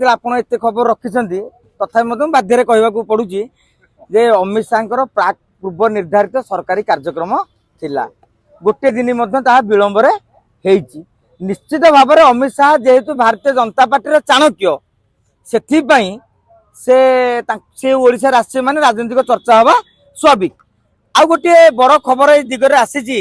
ଯେତେବେଳେ ଆପଣ ଏତେ ଖବର ରଖିଛନ୍ତି ତଥାପି ମଧ୍ୟ ବାଧ୍ୟରେ କହିବାକୁ ପଡୁଛି ଯେ ଅମିତ ଶାହଙ୍କର ପ୍ରାକ୍ ପୂର୍ବ ନିର୍ଦ୍ଧାରିତ ସରକାରୀ କାର୍ଯ୍ୟକ୍ରମ ଥିଲା गोटे दिन ताहा विलंब निश्चित भाव में अमित शाह जेहेतु भारतीय जनता पार्टी चाणक्य से ओडिशा राष्ट्रीय मान राजनीतिक चर्चा हवा स्वाभाविक। आउ गोटे बड़ खबर ये दिगरे आसी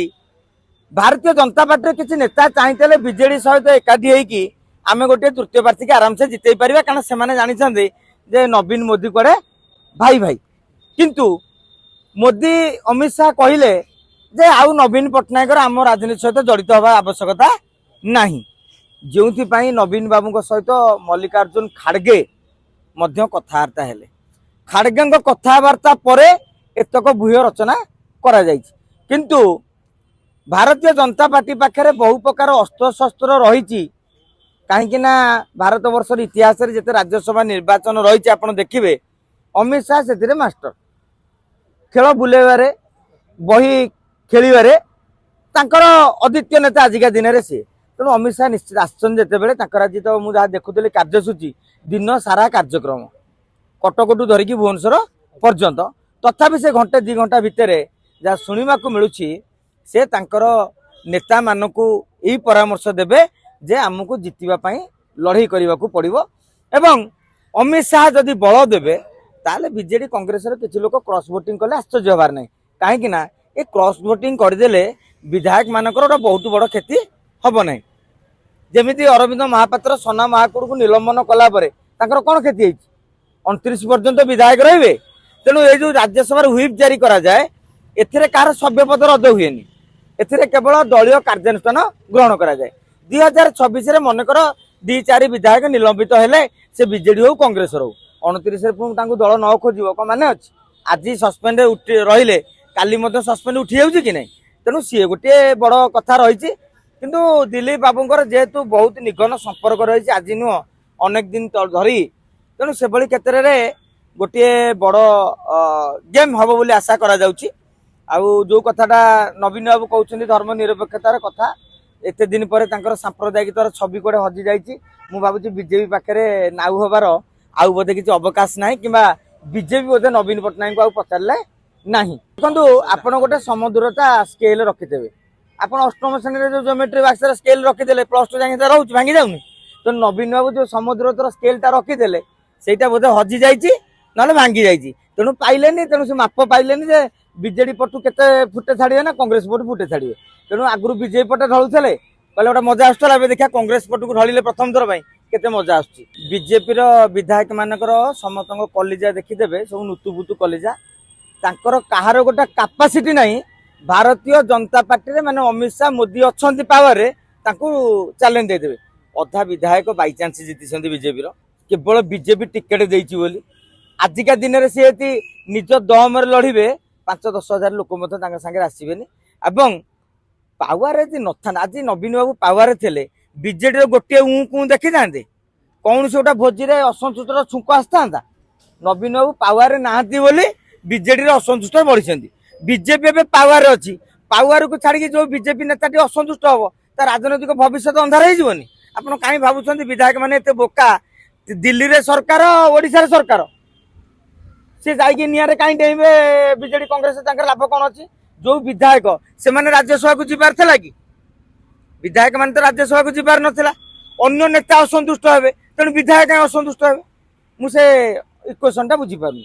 भारतीय जनता पार्टी किसी नेता चाहिए बीजेडी सहित एकाठी होगी आम गोटे तृतीय प्रार्थी के आराम से जितई पार कारण से जानते जे नवीन मोदी कड़े भाई भाई किंतु मोदी अमित शाह कहले जे आउ नवीन पट्टनायक आम राजनीति सहित जड़ित हवा आवश्यकता नहीं जो नवीन बाबू सहित मल्लिकार्जुन खाड़गे कथबार्ता हेले खाड़गे कथबार्ता पर एतक व्यूह रचना करा जायछि किंतु भारतीय जनता पार्टी पाखे बहु प्रकार अस्त्र शस्त्र रही कहीं भारत वर्ष इतिहास जिते राज्यसभा निर्वाचन रही आपड़ देखिए अमित शाह से मास्टर खेल बुलेबारे बही खेलिबारे तांकर अद्वितीय नेता आजिका दिन में सी तेणु अमित शाह निश्चित आसबले आज तो मुझे देखुली कार्यसूची दिन सारा कार्यक्रम कटकटू धरिकी भुवनेश्वर पर्यंत तथापि से घंटे 2 घंटा भितर जहाँ शुणा मिलूँ से तांकर नेता मानकू यही परामर्श देवे जे आमको जितवाई लड़ाई करने को पड़ो एवं अमित शाह जदि बल देवे ताले बीजेडी कांग्रेस किसी लोग क्रॉस वोटिंग कले आश्चर्य हबार नहीं कहीं ये क्रॉस वोटिंग करदेले विधायक मानकर बहुत बड़ क्षति हम ना जमी अरविंद महापात्र सना महाकुड़ को निलंबन कलापर कौन क्षति 29 पर्यंत विधायक रे तेणु ये जो राज्यसभा व्हिप जारी करा जाए एथिरे कार सभ्य पद रद्द हुए एथिरे केवल दलीय कार्यानुष्ठान ग्रहण करा जाए 2026 मनकर 2-4 विधायक निलंबित हेले से बीजेडी हो कांग्रेस हो 29 दल न खोज कौन मान अच्छी आज सस्पेंड रहिले काली सस्पेंड उठी जाऊँ कि नहीं तेणु सी गोटे बड़ कथा रही किंतु दिलीप बाबूंकर जेहेतु बहुत निघन संपर्क रही आज नुह अनेक दिन धरी तेणु से क्षेत्र में गोटे बड़ गेम हम बोली आशा करा जाउची आउ जो कथाटा नवीन बाबू कहते धर्मनिरपेक्षतार कथा एते दिन पर सांप्रदायिकतार छवि कोड़े हजि जाइए मु भावुची बीजेपी पाखे नाउ हबार आउ बोधे किसी अवकाश ना कि बीजेपी बोधे नवीन पट्टनायक को पचारे ना देखो आपड़ गोटे समदूरता स्केल रखिथे आप अष्टम श्रेणी जो ज्योमेट्री बक्स स्केल रखीदे +2 जाए रोच भांगी जाऊनी तो नवीन बाबू जो समदूरतार स्केलटा रखीदे से बोधे हजि जाइए ना भांगी जाइए तेणु पाइले तेणु से माप पाइले जे बीजेडी पटू केते फुटे छाड़े ना कांग्रेस पटू फुटे छाड़े तेणु आगुरी बीजेपी पटे ढलुले कहले गोटे मजा आसला देखा कांग्रेस पटू को ढलिले प्रथम थर केते मजा आसुची बीजेपी विधायक मानकर समस्त कलिजा देखीदेवे सब नुतुपुतु कलिजा तांकर कहार गोटे कैपेसिटी नहीं भारतीय जनता पार्टी माने अमित शाह मोदी अच्छा पावर चैलेंज देदेवे अधा विधायक बाई चांस जीति बीजेपी केवल बीजेपी टिकेट देइछि बोली आजिका दिन में सी निज दम लड़े 5-10 हजार लोक सागे आसबेनि एवं पावर न था आज नवीन बाबू पावर थे बीजेडी गोटे ऊ देखी था कौन से गोटे भोजी असंतुष्टर छुंक आसता नवीन बाबू पावर नहांती बोली बीजेडी असंतुष्ट बढ़ी बीजेपी एवं पावर अच्छी पावर को छाड़ी जो बीजेपी नेताटी असंतुष्ट हम ता राजनैतिक भविष्य अंधार होनी आपड़ कहीं भावुं विधायक मैंने एत बोका दिल्ली रे सरकार ओडिशा सरकार सी जाइए निआरे कहीं डेइबे बीजेडी कांग्रेस लाभ कौन अच्छी जो विधायक से मैंने राज्यसभा को जीवार था कि विधायक मान तो राज्यसभा को जीवार नाला अन्य नेता असंतुष्ट हे तेणु विधायक असंतुष्ट हे मुझे इक्वेशन टा बुझी पारुनी।